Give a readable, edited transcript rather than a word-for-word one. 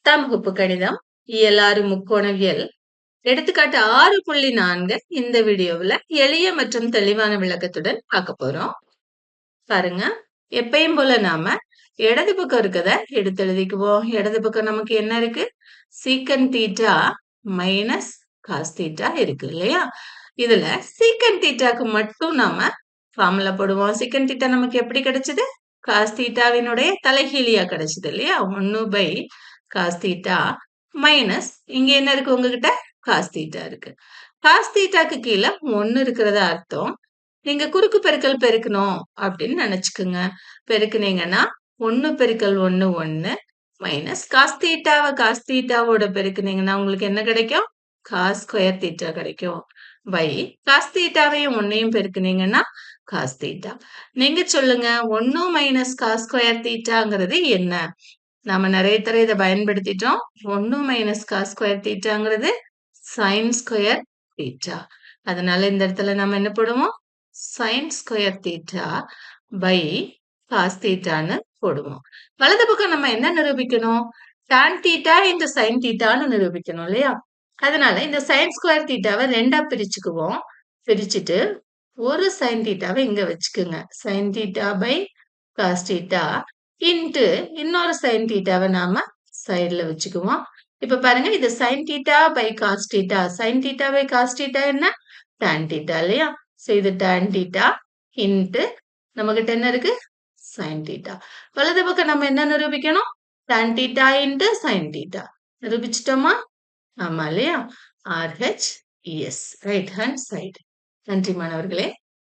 10ஆம் வகுப்பு கணிதம் இயல் 6 முக்கோணவியல் எடுத்துக்காட்டு 6.4 இந்த வீடியோவுல எளிய மற்றும் தெளிவான விளக்கத்துடன் பார்க்க போறோம். பாருங்க, எப்பயும் போல நாம இடது பக்கம் இருக்கத எடுத்து எழுதிக்குவோம். இடது பக்கம் நமக்கு என்ன இருக்கு? சீக்கன் தீட்டா மைனஸ் காஸ் தீட்டா இருக்கு இல்லையா? இதுல சீக்கன் தீட்டாக்கு மட்டும் நாம ஃபார்முலா போடுவோம். சீக்கன் தீட்டா நமக்கு எப்படி கிடைச்சது? காஸ் தீட்டாவினுடைய தலைகீழியா கிடைச்சது இல்லையா? 1 காஸ் தீட்டா மைனஸ் இங்க என்ன இருக்கு உங்ககிட்ட? காஸ் தீட்டா இருக்கு. காஸ் தீட்டாக்கு கீழே 1 இருக்கிறதா அர்த்தம். நீங்க குறுக்கு பெருக்கல் பெருக்கணும் அப்படின்னு நினைச்சுக்குங்க. பெருக்குனீங்கன்னா 1 பெருக்கல் 1 1 மைனஸ் காஸ் தீட்டாவோட பெருக்குனீங்கன்னா உங்களுக்கு என்ன கிடைக்கும்? காஸ் ஸ்கொயர் தீட்டா கிடைக்கும். பை காஸ் தீட்டாவையும் 1ஐயும் பெருக்குனீங்கன்னா காஸ் தீட்டா. நீங்க சொல்லுங்க 1 மைனஸ் காஸ் ஸ்கொயர் தீட்டாங்கிறது என்ன? நாம நிறைய தடவை இதை பயன்படுத்திட்டோம். 1 மைனஸ் காஸ் ஸ்கொயர் தீட்டாங்கிறது சைன் ஸ்கொயர் தீட்டா. அதனால இந்த இடத்துல நம்ம என்ன போடுவோம்? Sine square theta by cos தீட்டான்னு போடுவோம். வலது பக்கம் நம்ம என்ன நிரூபிக்கணும்? டான் தீட்டா இந்த சைன் தீட்டான்னு நிரூபிக்கணும் இல்லையா? அதனால இந்த சைன் ஸ்கொயர் தீட்டாவை 2ஆ பிரிச்சுக்குவோம். பிரிச்சுட்டு ஒரு சைன் தீட்டாவை இங்க வச்சுக்குங்க. Sine theta by cos theta into இன்னொரு சைன் தீட்டாவை நாம சைடுல வச்சுக்குவோம். இப்ப பாருங்க, இது sine theta by cos theta. Sine theta by cos theta என்ன? டான் தீட்டா இல்லையா? சோ இது டான் தீட்டா இன்ட்டு நம்மகிட்ட என்ன இருக்கு? Sine theta. வலது பக்கம் நம்ம என்ன நிரூபிக்கணும்? Tan theta into sine theta. நிரூபிச்சிட்டோமா? ஆமா இல்லையா? RH ES right hand side. நன்றி மாணவர்களே.